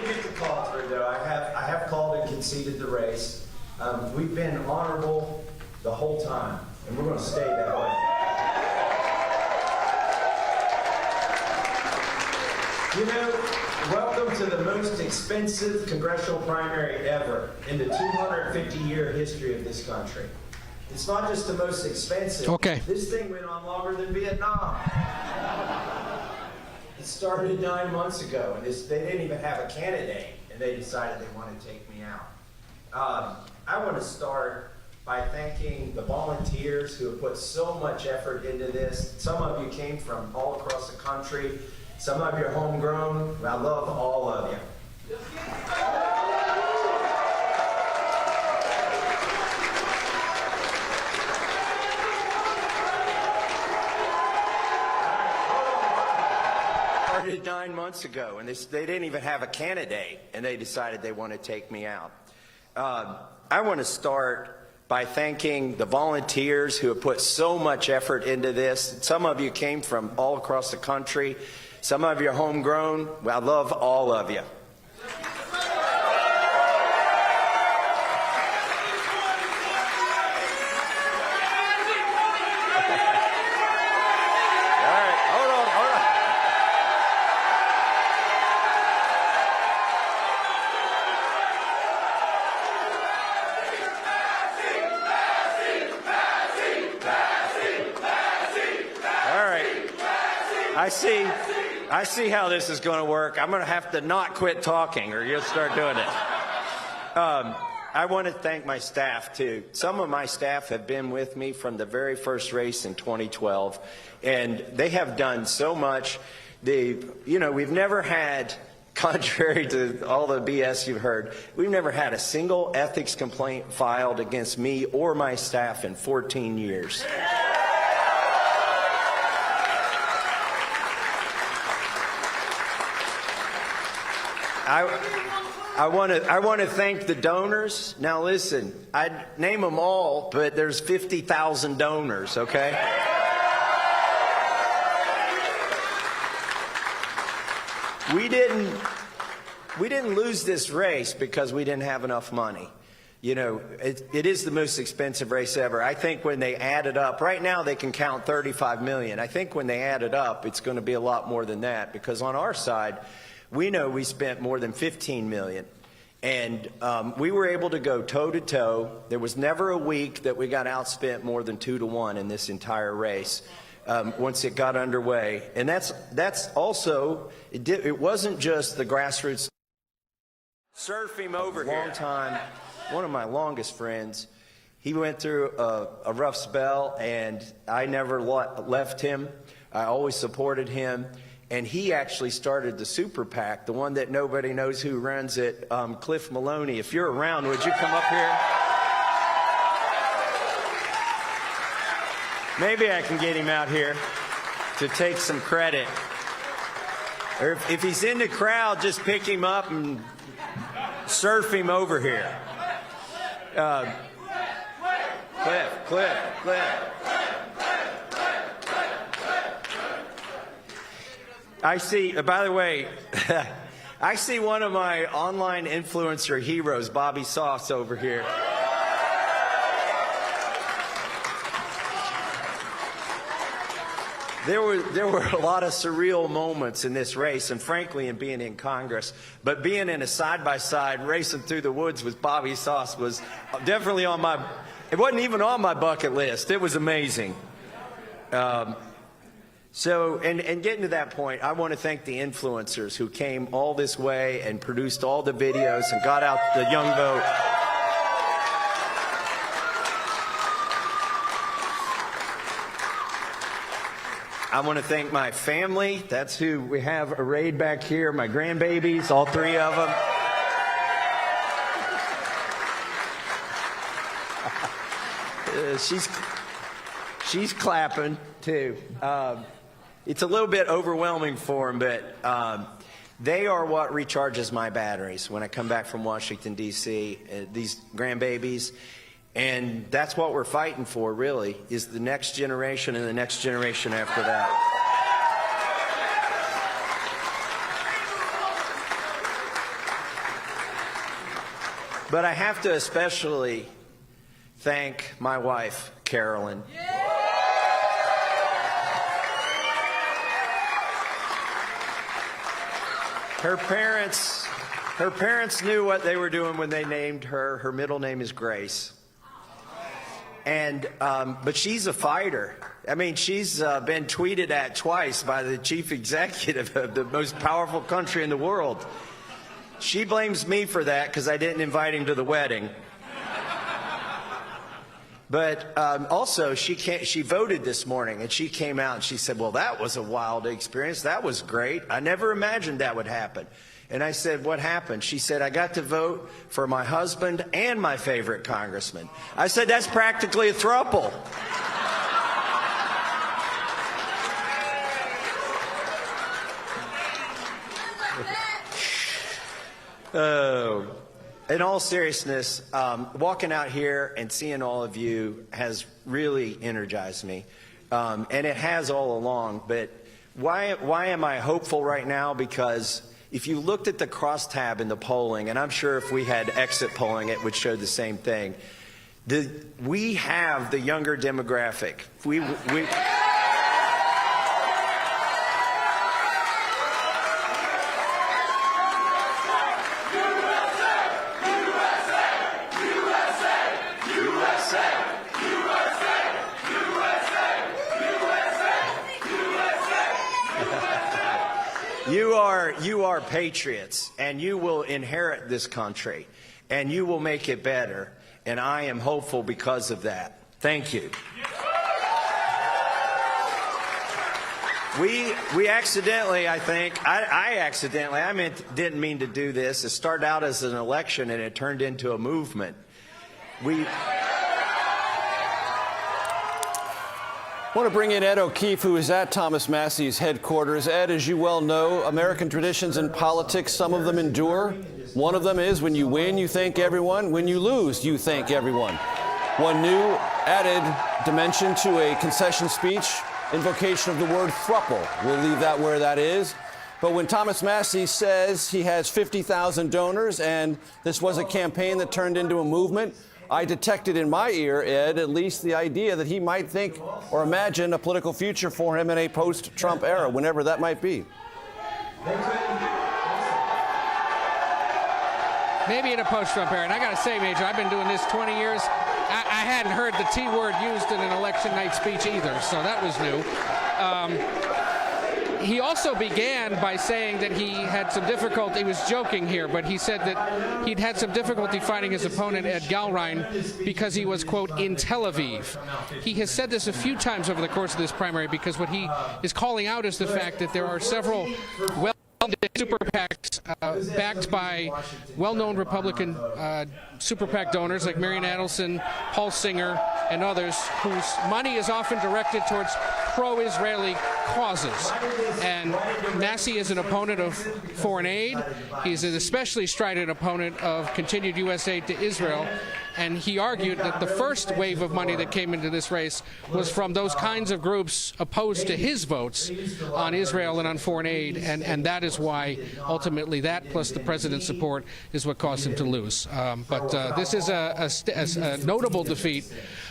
did get the call through, though. I have called and conceded the race. We've been honorable the whole time, and we're going to stay that way. You know, welcome to the most expensive congressional primary ever in the 250-year history of this country. It's not just the most expensive. Okay. This thing went on longer than Vietnam. It started 9 months ago, and they didn't even have a candidate, and they decided they wanted to take me out. I want to start by thanking the volunteers who have put so much effort into this. Some of you came from all across the country. Some of you are homegrown. I love all of you. Started 9 months ago, and they didn't even have a candidate, and they decided they want to take me out. I want to start by thanking the volunteers who have put so much effort into this. Some of you came from all across the country. Some of you are homegrown. I love all of you. I see how this is going to work. I'm going to have to not quit talking, or you'll start doing it. I want to thank my staff, too. Some of my staff have been with me from the very first race in 2012, and they have done so much. We've never had, contrary to all the BS you've heard, we've never had a single ethics complaint filed against me or my staff in 14 years. I want to thank the donors. Now listen, I'd name them all, but there's 50,000 donors, okay? We didn't lose this race because we didn't have enough money. You know, it is the most expensive race ever. I think when they add it up, right now they can count 35 million. I think when they add it up, it's going to be a lot more than that, because on our side, we know we spent more than 15 million, and we were able to go toe-to-toe. There was never a week that we got outspent more than 2-1 in this entire race once it got underway. And that's also, it wasn't just the grassroots. Surf him over here. Long time, one of my longest friends. He went through a rough spell, and I never left him. I always supported him. And he actually started the super PAC, the one that nobody knows who runs it, Cliff Maloney. If you're around, would you come up here? Maybe I can get him out here to take some credit. Or if he's in the crowd, just pick him up and surf him over here. Cliff. I see, by the way, I see one of my online influencer heroes, Bobby Sauce, over here. There were a lot of surreal moments in this race, and frankly, in being in Congress. But being in a side-by-side racing through the woods with Bobby Sauce was definitely on my, it wasn't even on my bucket list. It was amazing. So, and getting to that point, I want to thank the influencers who came all this way and produced all the videos and got out the young vote. I want to thank my family. That's who we have arrayed back here, my grandbabies, all three of them. She's clapping, too. It's a little bit overwhelming for them, but they are what recharges my batteries when I come back from Washington, D.C., these grandbabies. And that's what we're fighting for, really, is the next generation and the next generation after that. But I have to especially thank my wife, Carolyn. Her parents knew what they were doing when they named her. Her middle name is Grace. And but she's a fighter. I mean, she's been tweeted at twice by the chief executive of the most powerful country in the world. She blames me for that because I didn't invite him to the wedding. But also, she voted this morning, and she came out and she said, well, that was a wild experience. That was great. I never imagined that would happen. And I said, what happened? She said, I got to vote for my husband and my favorite congressman. I said, that's practically a throuple. In all seriousness, walking out here and seeing all of you has really energized me, and it has all along. But why am I hopeful right now? Because if you looked at the crosstab in the polling, and I'm sure if we had exit polling, it would show the same thing. We have the younger demographic. You are patriots, and you will inherit this country, and you will make it better, and I am hopeful because of that. Thank you. We accidentally, I think, I didn't mean to do this. It started out as an election, and it turned into a movement. I want to bring in Ed O'Keefe, who is at Thomas Massie's headquarters. Ed, as you well know, American traditions in politics, some of them endure. One of them is when you win, you thank everyone. When you lose, you thank everyone. One new added dimension to a concession speech, invocation of the word throuple. We'll leave that where that is. But when Thomas Massie says he has 50,000 donors and this was a campaign that turned into a movement, I detected in my ear, Ed, at least the idea that he might think or imagine a political future for him in a post-Trump era, whenever that might be. Maybe in a post-Trump era. And I got to say, Major, I've been doing this 20 years. I hadn't heard the T word used in an election night speech either, so that was new. He also began by saying that he had some difficulty. He was joking here, but he said that he'd had some difficulty finding his opponent, Ed Gallrein, because he was, quote, in Tel Aviv. He has said this a few times over the course of this primary because what he is calling out is the fact that there are several super PACs backed by well-known Republican super PAC donors like Marian Adelson, Paul Singer, and others whose money is often directed towards pro-Israeli causes. And Massie is an opponent of foreign aid. He's an especially strident opponent of continued U.S. aid to Israel. And he argued that the first wave of money that came into this race was from those kinds of groups opposed to his votes on Israel and on foreign aid. And that is why ultimately that plus the president's support is what caused him to lose. But this is a notable defeat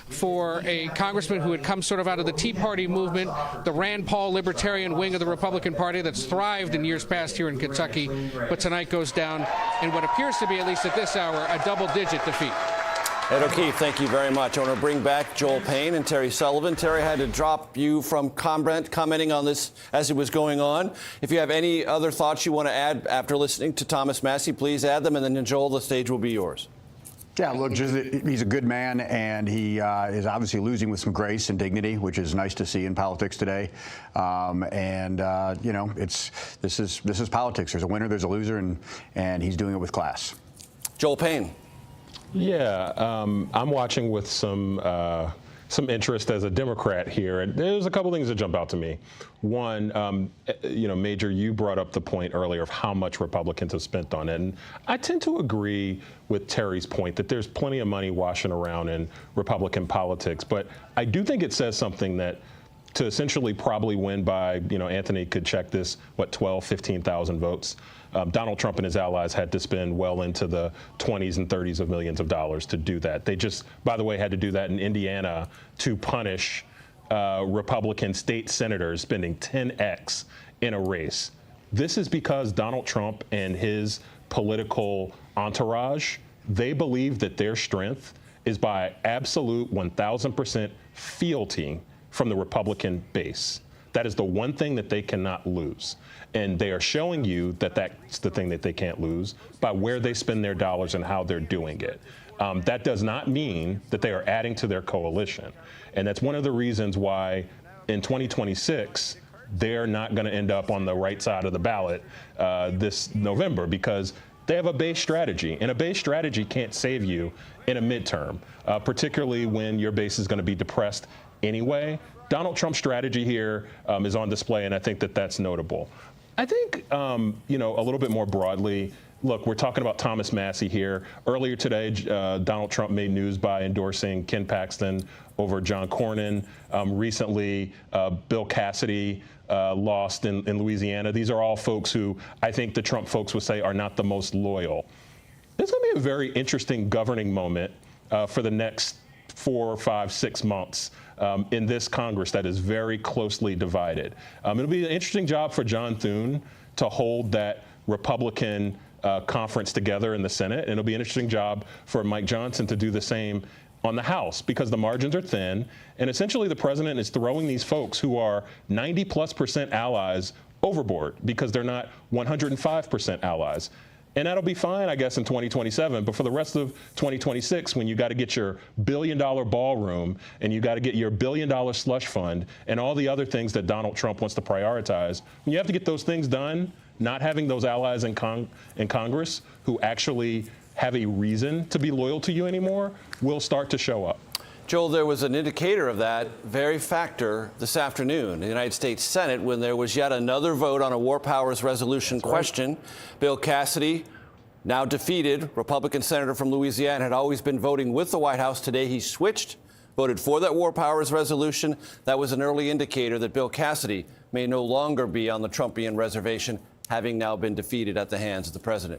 for a congressman who had come sort of out of the Tea Party movement, the Rand Paul libertarian wing of the Republican Party that's thrived in years past here in Kentucky, but tonight goes down in what appears to be, at least at this hour, a double-digit defeat. Ed O'Keefe, thank you very much. I want to bring back Joel Payne and Terry Sullivan. Terry, I had to drop you from commenting on this as it was going on. If you have any other thoughts you want to add after listening to Thomas Massie, please add them. And then, Joel, the stage will be yours. Yeah, look, he's a good man, and he is obviously losing with some grace and dignity, which is nice to see in politics today. You know, this is politics. There's a winner, there's a loser, and he's doing it with class. Joel Payne. Yeah, I'm watching with some interest as a Democrat here, and there's a couple things that jump out to me. One, you know, Major, you brought up the point earlier of how much Republicans have spent on it, and I tend to agree with Terry's point that there's plenty of money washing around in Republican politics, but I do think it says something that to essentially probably win by, Anthony could check this, 12, 15,000 votes. Donald Trump and his allies had to spend well into the 20s and 30s of millions of dollars to do that. They just, by the way, had to do that in Indiana to punish Republican state senators spending 10x in a race. This is because Donald Trump and his political entourage, they believe that their strength is by absolute 1,000% fealty from the Republican base. That is the one thing that they cannot lose. And they are showing you that that's the thing that they can't lose by where they spend their dollars and how they're doing it. That does not mean that they are adding to their coalition. And that's one of the reasons why in 2026, they're not going to end up on the right side of the ballot this November, because they have a base strategy, and a base strategy can't save you in a midterm, particularly when your base is going to be depressed anyway. Donald Trump's strategy here is on display, and I think that that's notable. I think, a little bit more broadly, look, we're talking about Thomas Massie here. Earlier today, Donald Trump made news by endorsing Ken Paxton over John Cornyn. Recently, Bill Cassidy lost in Louisiana. These are all folks who I think the Trump folks would say are not the most loyal. This is going to be a very interesting governing moment for the next 4, 5, 6 months in this Congress that is very closely divided. It'll be an interesting job for John Thune to hold that Republican conference together in the Senate, and it'll be an interesting job for Mike Johnson to do the same on the House, because the margins are thin, and essentially the president is throwing these folks who are 90+% allies overboard because they're not 105% allies. And that'll be fine, I guess, in 2027. But for the rest of 2026, when you got to get your billion-dollar ballroom and you got to get your billion-dollar slush fund and all the other things that Donald Trump wants to prioritize, when you have to get those things done, not having those allies in Congress who actually have a reason to be loyal to you anymore will start to show up. Joel, there was an indicator of that very factor this afternoon in the United States Senate when there was yet another vote on a war powers resolution question. Bill Cassidy, now defeated Republican senator from Louisiana, had always been voting with the White House. Today he switched, voted for that war powers resolution. That was an early indicator that Bill Cassidy may no longer be on the Trumpian reservation, having now been defeated at the hands of the president.